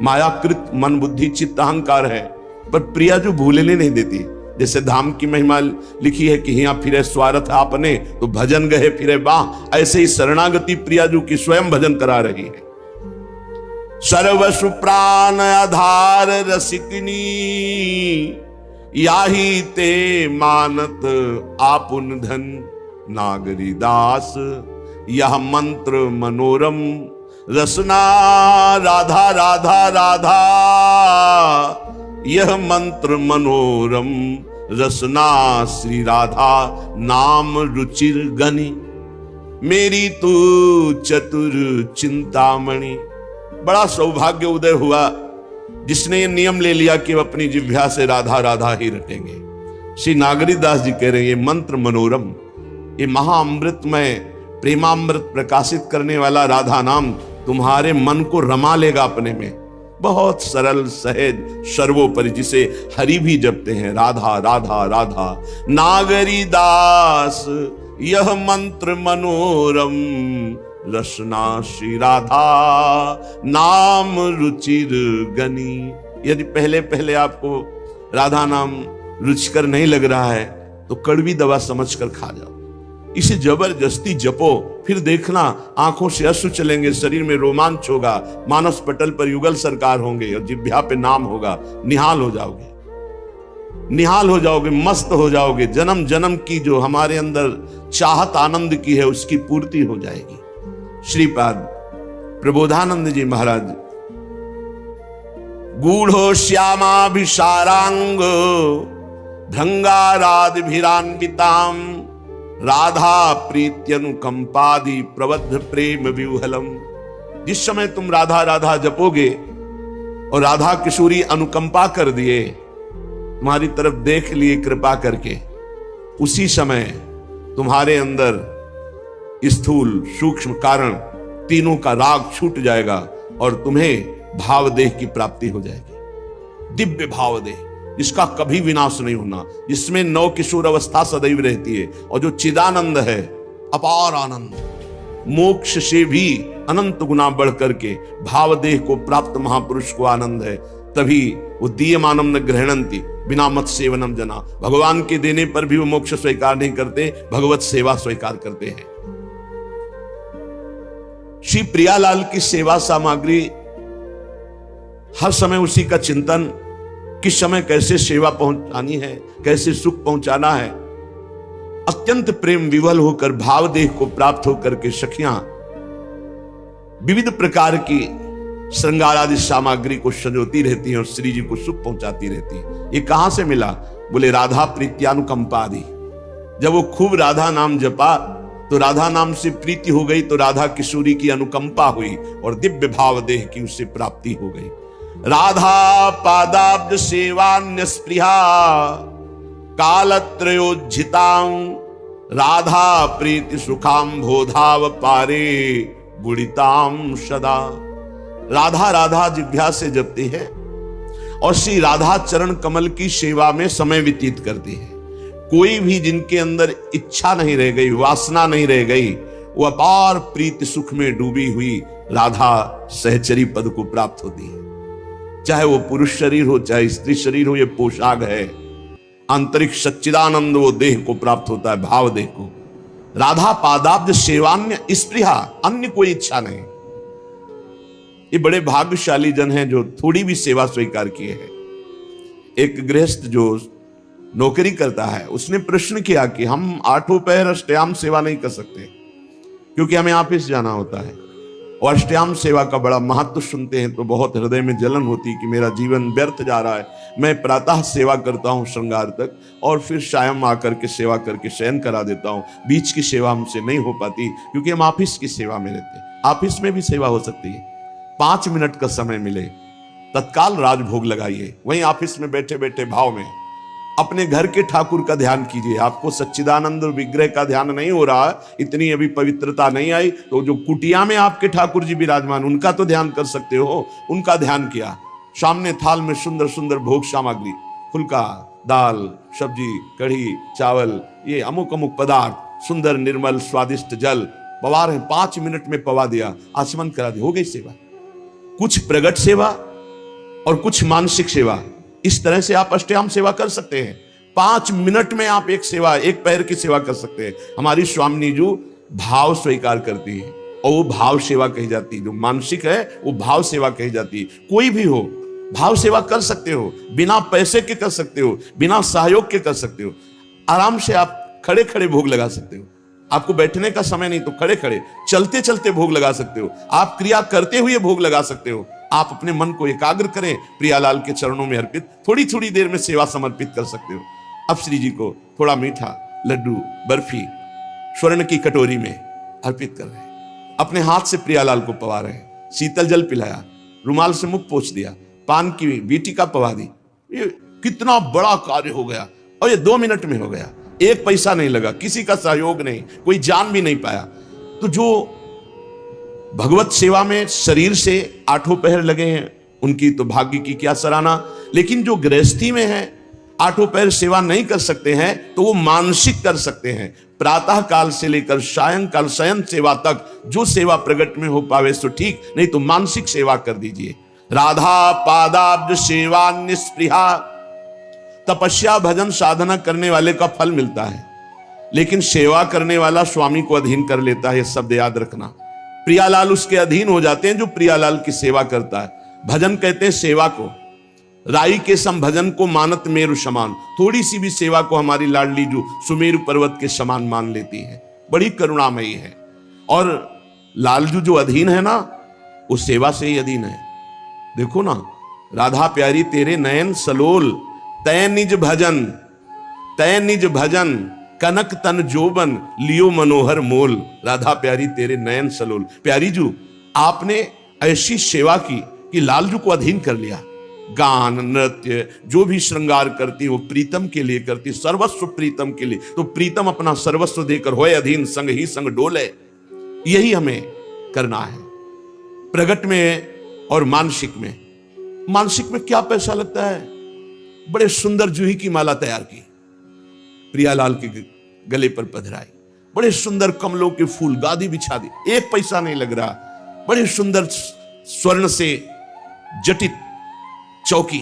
मायाकृत मन बुद्धि चित्त अहंकार है, पर प्रिया जो भूलने नहीं देती। जैसे धाम की महिमा लिखी है कि हिया फिरे स्वार्थ आपने तो भजन गए फिरे बाह, ऐसे ही शरणागति प्रिया जो की स्वयं भजन करा रही है। सर्वसु प्राण आधार रसिकनी याही ते मानत आपुन धन नागरी दास, यह मंत्र मनोरम रसना राधा राधा राधा, यह मंत्र मनोरम रसना श्री राधा नाम रुचिर गनी, मेरी तू चतुर चिंतामणि। बड़ा सौभाग्य उदय हुआ जिसने ये नियम ले लिया कि वह अपनी जिह्वा से राधा राधा ही रटेंगे। श्री नागरीदास जी कह रहे हैं, ये मंत्र मनोरम, ये महाअमृतमय प्रेमामृत प्रकाशित करने वाला राधा नाम तुम्हारे मन को रमा लेगा अपने में। बहुत सरल सहज सर्वोपरि, जिसे हरि भी जपते हैं, राधा राधा राधा। नागरी दास यह मंत्र मनोरम रसना श्री राधा नाम रुचिर गनी। यदि पहले पहले आपको राधा नाम रुचिकर नहीं लग रहा है तो कड़वी दवा समझकर खा जाओ। इसे जबरदस्ती जपो, फिर देखना आंखों से अश्रु चलेंगे, शरीर में रोमांच होगा, मानस पटल पर युगल सरकार होंगे और जिह्वा पे नाम होगा। निहाल हो जाओगे, निहाल हो जाओगे, मस्त हो जाओगे। जन्म जन्म की जो हमारे अंदर चाहत आनंद की है उसकी पूर्ति हो जाएगी। श्रीपाद प्रबोधानंद जी महाराज, गूढ़ो श्यामाभिसारांग भृंगारादिभिरान्विताम राधा प्रीत्यनुकंपादि प्रबद्ध प्रेम व्यूहलम। जिस समय तुम राधा राधा जपोगे और राधा किशोरी अनुकंपा कर दिए, तुम्हारी तरफ देख लिए कृपा करके, उसी समय तुम्हारे अंदर स्थूल सूक्ष्म कारण तीनों का राग छूट जाएगा और तुम्हें भावदेह की प्राप्ति हो जाएगी। दिव्य भावदेह जिसका कभी विनाश नहीं होना, जिसमें नव किशोर अवस्था सदैव रहती है और जो चिदानंद है, अपार आनंद, मोक्ष से भी अनंत गुना बढ़ करके भावदेह को प्राप्त महापुरुष को आनंद है। तभी वो दीयमानम न ग्रहणंती बिना मत सेवनम जना। भगवान के देने पर भी वो मोक्ष स्वीकार नहीं करते, भगवत सेवा स्वीकार करते हैं। श्री प्रियालाल की सेवा सामग्री, हर समय उसी का चिंतन, किस समय कैसे सेवा पहुंचानी है, कैसे सुख पहुंचाना है। अत्यंत प्रेम विवल होकर भावदेह को प्राप्त होकर के सखियां विविध प्रकार की श्रृंगार आदि सामग्री को सजोती रहती हैं और श्री जी को सुख पहुंचाती रहती हैं। ये कहां से मिला? बोले राधा प्रीत्यानुकंपादि। जब वो खूब राधा नाम जपा तो राधा नाम से प्रीति हो गई, तो राधा किशोरी की अनुकंपा हुई और दिव्य भावदेह की उससे प्राप्ति हो गई। राधा पादाब्ज सेवान्य स्पृहा कालत्रयोज्झितां राधा प्रीति सुखाम बोधाव पारे गुणिताम सदा। राधा राधा जिह्वा से जपती है और श्री राधा चरण कमल की सेवा में समय व्यतीत करती है। कोई भी जिनके अंदर इच्छा नहीं रह गई, वासना नहीं रह गई, वो अपार प्रीति सुख में डूबी हुई राधा सहचरी पद को प्राप्त होती है। चाहे वो पुरुष शरीर हो चाहे स्त्री शरीर हो, ये पोशाक है। आंतरिक सच्चिदानंद वो देह को प्राप्त होता है, भाव देह को। राधा पादाब्ज सेवान्य स्पृहा, अन्य कोई इच्छा नहीं। ये बड़े भाग्यशाली जन हैं जो थोड़ी भी सेवा स्वीकार किए हैं। एक गृहस्थ जो नौकरी करता है, उसने प्रश्न किया कि हम 8 पहर अष्टयाम सेवा नहीं कर सकते क्योंकि हमें ऑफिस जाना होता है, और अष्टयाम सेवा का बड़ा महत्व सुनते हैं तो बहुत हृदय में जलन होती कि मेरा जीवन व्यर्थ जा रहा है। मैं प्रातः सेवा करता हूँ श्रृंगार तक और फिर शायम आकर के सेवा करके शयन करा देता हूँ। बीच की सेवा हमसे नहीं हो पाती क्योंकि हम ऑफिस की सेवा में रहते हैं। ऑफिस में भी सेवा हो सकती है, 5 मिनट का समय मिले तत्काल राजभोग लगाइए, वहीं ऑफिस में बैठे बैठे भाव में अपने घर के ठाकुर का ध्यान कीजिए। आपको सच्चिदानंद विग्रह का ध्यान नहीं हो रहा, इतनी अभी पवित्रता नहीं आई, तो जो कुटिया में आपके ठाकुर जी विराजमान उनका तो ध्यान कर सकते हो। उनका ध्यान किया। सामने थाल में सुंदर सुंदर भोग सामग्री, फुल्का, दाल, सब्जी, कढ़ी, चावल, ये अमुक अमुक पदार्थ, सुंदर निर्मल स्वादिष्ट जल पवा रहे। 5 मिनट में पवा दिया, आचमन करा दिया, हो गई सेवा। कुछ प्रगट सेवा और कुछ मानसिक सेवा, इस तरह से आप अष्टयाम सेवा कर सकते हैं। 5 मिनट में आप एक सेवा, एक पैर की सेवा कर सकते हैं। हमारी स्वामिनी जी भाव स्वीकार करती है और वो भाव सेवा कही जाती है। जो मानसिक है वो भाव सेवा कही जाती है। कोई भी हो भाव सेवा कर सकते हो, बिना पैसे के कर सकते हो, बिना सहयोग के कर सकते हो। आराम से आप खड़े खड़े भोग लगा सकते हो। आपको बैठने का समय नहीं तो खड़े खड़े, चलते चलते भोग लगा सकते हो। आप क्रिया करते हुए भोग लगा सकते हो। आप अपने मन को एकाग्र करें, प्रियालाल के चरणों में अर्पित थोड़ी थोड़ी देर में सेवा समर्पित कर सकते हो। अब श्री जी को थोड़ा मीठा, लड्डू, बर्फी स्वर्ण की कटोरी में अर्पित कर रहे हैं। अपने हाथ से प्रियालाल को पवा रहे हैं। शीतल जल पिलाया, रुमाल से मुख पोंछ दिया, पान की बीटिका पवा दी। ये कितना बड़ा कार्य हो गया और ये 2 मिनट में हो गया। 1 पैसा नहीं लगा, किसी का सहयोग नहीं, कोई जान भी नहीं पाया। तो जो भगवत सेवा में शरीर से 8 पहर लगे हैं उनकी तो भाग्य की क्या सराहना। लेकिन जो गृहस्थी में है 8 पहर सेवा नहीं कर सकते हैं तो वो मानसिक कर सकते हैं। प्रातः काल से लेकर सायंकाल शयन सेवा तक जो सेवा प्रगट में हो पावे तो ठीक, नहीं तो मानसिक सेवा कर दीजिए। राधा पादाब्ज सेवा निस्पृहा, तपस्या भजन साधना करने वाले का फल मिलता है, लेकिन सेवा करने वाला स्वामी को अधीन कर लेता है। शब्द याद रखना। प्रियालाल उसके अधीन हो जाते हैं जो प्रियालाल की सेवा करता है। भजन कहते हैं सेवा को, राई के सम भजन को मानत मेरु समान। थोड़ी सी भी सेवा को हमारी लाडली जो सुमेरु पर्वत के समान मान लेती है, बड़ी करुणामयी है। और लालजू जो अधीन है ना, वो सेवा से ही अधीन है। देखो ना, राधा प्यारी तेरे नयन सलोल, तय निज भजन, तय निज भजन, कनक तन जोबन, लियो मनोहर मोल। राधा प्यारी तेरे नयन सलोल। प्यारी जू आपने ऐसी सेवा की कि लालजू को अधीन कर लिया। गान नृत्य जो भी श्रृंगार करती वो प्रीतम के लिए करती, सर्वस्व प्रीतम के लिए। तो प्रीतम अपना सर्वस्व देकर होए अधीन, संग ही संग डोले। यही हमें करना है प्रगट में और मानसिक में। मानसिक में क्या पैसा लगता है? बड़े सुंदर जूही की माला तैयार की, प्रियालाल के गले पर पधराई, बड़े सुंदर कमलों के फूल, गादी बिछा दी, 1 पैसा नहीं लग रहा। बड़े सुंदर स्वर्ण से जटित चौकी,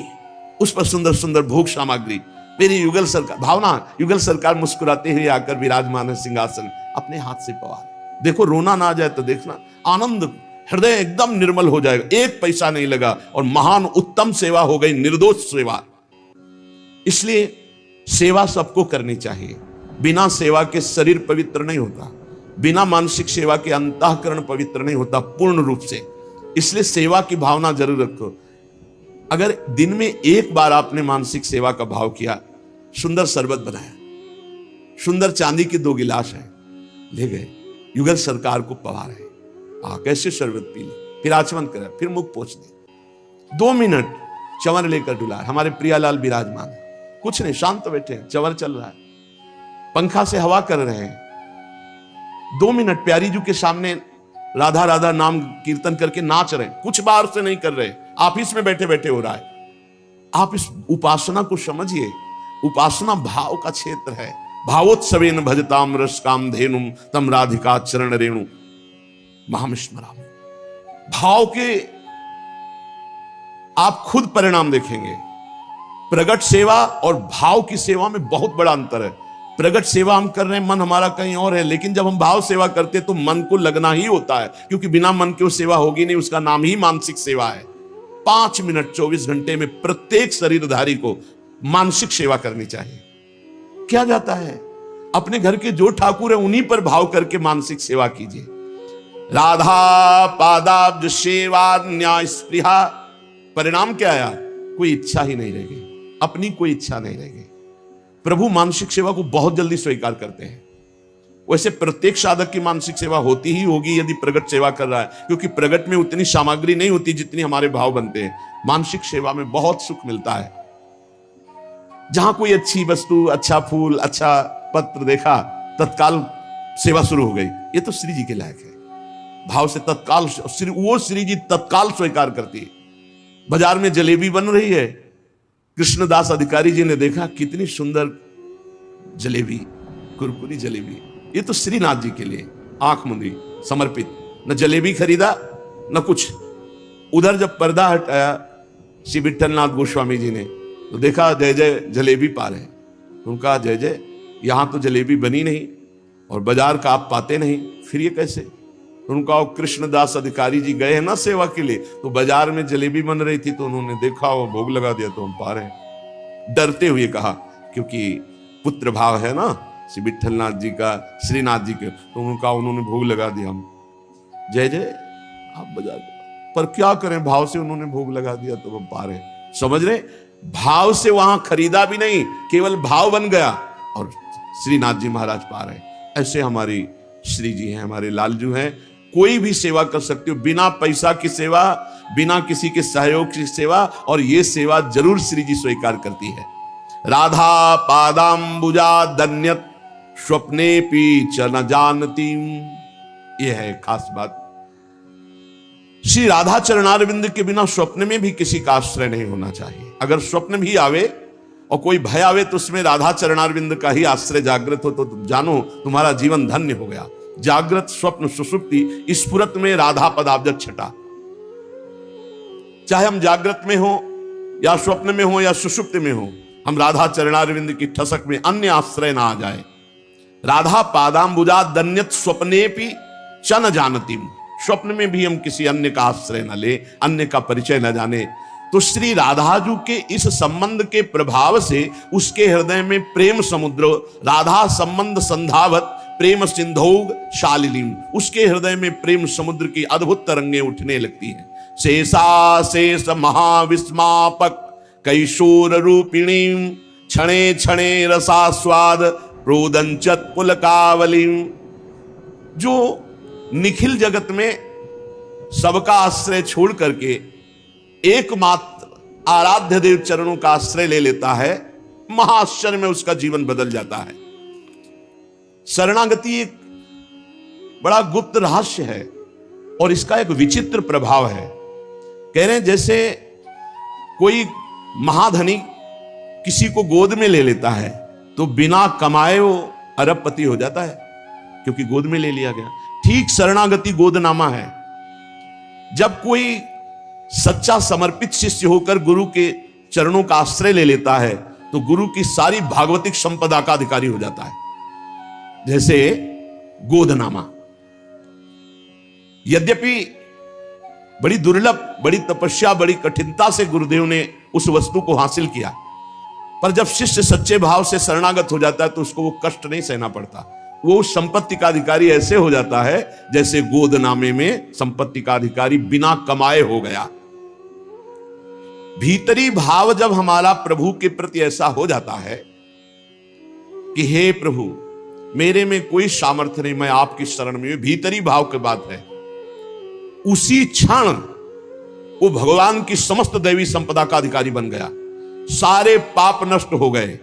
उस पर सुंदर सुंदर भोग सामग्री। मेरी युगल सरकार, भावना युगल सरकार मुस्कुराते हुए आकर विराजमान है सिंहासन, अपने हाथ से पवा। देखो रोना ना आ जाए तो देखना, आनंद, हृदय एकदम निर्मल हो जाएगा। 1 पैसा नहीं लगा और महान उत्तम सेवा हो गई, निर्दोष सेवा। इसलिए सेवा सबको करनी चाहिए। बिना सेवा के शरीर पवित्र नहीं होता, बिना मानसिक सेवा के अंतःकरण पवित्र नहीं होता पूर्ण रूप से। इसलिए सेवा की भावना जरूर रखो। अगर दिन में 1 बार आपने मानसिक सेवा का भाव किया, सुंदर शरबत बनाया, सुंदर चांदी के 2 गिलास हैं, ले गए, युगल सरकार को पवा रहे, कैसे शरबत पी ली, फिर आचमन करा, फिर मुख पोंछ दे। 2 मिनट चंवर लेकर डुला। हमारे प्रियालाल विराजमान है, कुछ नहीं, शांत बैठे हैं, चंवर चल रहा है, पंखा से हवा कर रहे हैं। 2 मिनट प्यारी जी के सामने राधा राधा नाम कीर्तन करके नाच रहे हैं, कुछ बाहर से नहीं कर रहे, ऑफिस में बैठे बैठे हो रहा है। आप इस उपासना को समझिए। उपासना भाव का क्षेत्र है। भावोत्सवेन भजताम रस काम धेनुम तम राधिका चरण रेणु महाम स्मराम। भाव के आप खुद परिणाम देखेंगे। प्रगट सेवा और भाव की सेवा में बहुत बड़ा अंतर है। प्रगट सेवा हम कर रहे हैं, मन हमारा कहीं और है, लेकिन जब हम भाव सेवा करते हैं तो मन को लगना ही होता है, क्योंकि बिना मन के वो सेवा होगी नहीं। उसका नाम ही मानसिक सेवा है। 5 मिनट 24 घंटे में प्रत्येक शरीरधारी को मानसिक सेवा करनी चाहिए। क्या जाता है, अपने घर के जो ठाकुर है उन्हीं पर भाव करके मानसिक सेवा कीजिए। राधा पादाब्ज सेवा न्याय स्पृहा। परिणाम क्या आया? कोई इच्छा ही नहीं रह गई, अपनी कोई इच्छा नहीं रह गई। प्रभु मानसिक सेवा को बहुत जल्दी स्वीकार करते हैं। वैसे प्रत्येक साधक की मानसिक सेवा होती ही होगी यदि प्रगट सेवा कर रहा है, क्योंकि प्रगट में उतनी सामग्री नहीं होती जितनी हमारे भाव बनते हैं। मानसिक सेवा में बहुत सुख मिलता है। जहां कोई अच्छी वस्तु, अच्छा फूल, अच्छा पत्र देखा, तत्काल सेवा शुरू हो गई। ये तो श्री जी के लायक है। भाव से तत्काल वो श्री जी तत्काल स्वीकार करती है। बाजार में जलेबी बन रही है, कृष्णदास अधिकारी जी ने देखा कितनी सुंदर जलेबी, कुरकुरी जलेबी, ये तो श्रीनाथ जी के लिए, आंख मुंदी समर्पित। न जलेबी खरीदा न कुछ। उधर जब पर्दा हटाया श्री विठलनाथ गोस्वामी जी ने, तो देखा जय जय जलेबी पा रहे। उनका जय जय, यहां तो जलेबी बनी नहीं और बाजार का आप पाते नहीं, फिर ये कैसे? उनका कृष्णदास अधिकारी जी गए हैं ना सेवा के लिए, तो बाजार में जलेबी बन रही थी, तो उन्होंने देखा और भोग लगा दिया, तो हम पा रहे हैं। डरते हुए कहा, क्योंकि पुत्र भाव है ना श्री विठलनाथ जी का, श्रीनाथ जी के, तो उनका उन्होंने भोग लगा दिया। हम जय जय आप बाजार, पर क्या करें, भाव से उन्होंने भोग लगा दिया, तो हम पा रहे हैं। समझ रहे? भाव से वहां खरीदा भी नहीं, केवल भाव बन गया और श्रीनाथ जी महाराज पा रहे हैं। ऐसे हमारी श्री जी हैं, हमारे लालजू हैं। कोई भी सेवा कर सकते हो, बिना पैसा की सेवा, बिना किसी के सहयोग की सेवा, और ये सेवा जरूर श्री जी स्वीकार करती है। राधा पादाम्बुजा दन्यत स्वप्ने पी च न जानती, ये है खास बात। श्री राधा चरणारविंद के बिना स्वप्न में भी किसी का आश्रय नहीं होना चाहिए। अगर स्वप्न भी आवे और कोई भय आवे, तो उसमें राधा चरणारविंद का ही आश्रय जागृत हो, तो जानो तुम्हारा जीवन धन्य हो गया। जागृत स्वप्न सुषुप्ति स्फुरत में राधा पदाब्ज छटा। चाहे हम जागृत में हो या स्वप्न में हो या सुषुप्ति में हो, हम राधा चरणारविंद की ठसक में अन्य आश्रय ना आ जाए। राधा पादाम्बुजा दन्यत स्वप्नेपि च न जानती, स्वप्न में भी हम किसी अन्य का आश्रय न ले, अन्य का परिचय न जाने। तो श्री राधाजू के इस संबंध के प्रभाव से उसके हृदय में प्रेम समुद्र, राधा संबंध संधावत प्रेम सिंधौग शालिनीम, उसके हृदय में प्रेम समुद्र की अद्भुत तरंगें उठने लगती हैं। शेषा शेष महाविस्मापक कैशोर रूपिणीम क्षणे क्षणे रसास्वाद प्रोदंचत पुलकावलीम, जो निखिल जगत में सबका आश्रय छोड़ करके एकमात्र आराध्य देव चरणों का आश्रय ले लेता है, महाआश्चर्य में उसका जीवन बदल जाता है। शरणागति एक बड़ा गुप्त रहस्य है और इसका एक विचित्र प्रभाव है। कह रहे हैं जैसे कोई महाधनी किसी को गोद में ले लेता है, तो बिना कमाए वो अरबपति हो जाता है, क्योंकि गोद में ले लिया गया। ठीक शरणागति गोदनामा है। जब कोई सच्चा समर्पित शिष्य होकर गुरु के चरणों का आश्रय ले लेता है, तो गुरु की सारी भागवतिक संपदा का अधिकारी हो जाता है, जैसे गोदनामा। यद्यपि बड़ी दुर्लभ, बड़ी तपस्या, बड़ी कठिनता से गुरुदेव ने उस वस्तु को हासिल किया, पर जब शिष्य सच्चे भाव से शरणागत हो जाता है, तो उसको वो कष्ट नहीं सहना पड़ता। वो उस संपत्ति का अधिकारी ऐसे हो जाता है जैसे गोदनामे में संपत्ति का अधिकारी बिना कमाए हो गया। भीतरी भाव जब हमारा प्रभु के प्रति ऐसा हो जाता है कि हे प्रभु, मेरे में कोई सामर्थ्य नहीं, मैं आपकी शरण में, भीतरी भाव की बात है, उसी क्षण वो भगवान की समस्त दैवी संपदा का अधिकारी बन गया। सारे पाप नष्ट हो गए,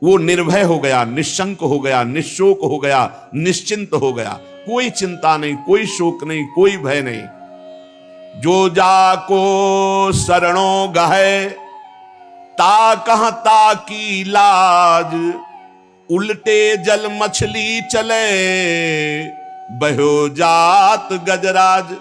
वो निर्भय हो गया, निशंक हो गया, निशोक हो गया, निश्चिंत हो गया। कोई चिंता नहीं, कोई शोक नहीं, कोई भय नहीं। जो जाको शरणों गहे ता कहता की लाज, उल्टे जल मछली चले बहो जात गजराज।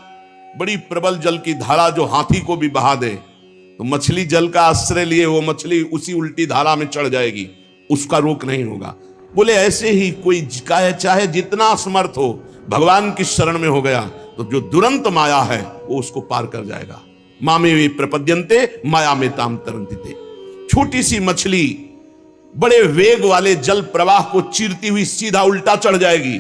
बड़ी प्रबल जल की धारा जो हाथी को भी बहा दे, तो मछली जल का आश्रय लिए वो मछली उसी उल्टी धारा में चढ़ जाएगी, उसका रोक नहीं होगा। बोले ऐसे ही कोई चाहे जितना समर्थ हो, भगवान की शरण में हो गया तो जो दुरंत माया है वो उसको पार कर जाएगा। मामे वे प्रपद्यन्ते माया में ताम तरंतिते। छोटी सी मछली बड़े वेग वाले जल प्रवाह को चीरती हुई सीधा उल्टा चढ़ जाएगी,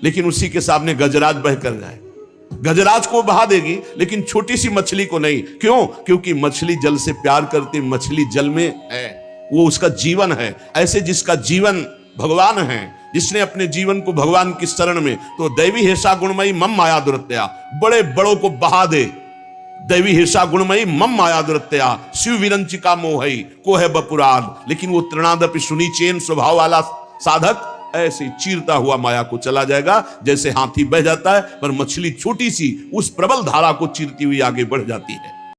लेकिन उसी के सामने गजराज बह कर जाएगा। गजराज को बहा देगी, लेकिन छोटी सी मछली को नहीं। क्यों? क्योंकि मछली जल से प्यार करती, मछली जल में है, वो उसका जीवन है। ऐसे जिसका जीवन भगवान है, जिसने अपने जीवन को भगवान की शरण में, तो दैवी हेषा गुणमयी मम माया दुरत्या, बड़े बड़ों को बहा दे, दैवी हिर्षा गुणमयी मम माया दुरत्या शिव विरंचिका मोहई को है बपुरान। लेकिन वो तृणादपि सुनी चेन स्वभाव वाला साधक ऐसे चीरता हुआ माया को चला जाएगा, जैसे हाथी बह जाता है पर मछली छोटी सी उस प्रबल धारा को चीरती हुई आगे बढ़ जाती है।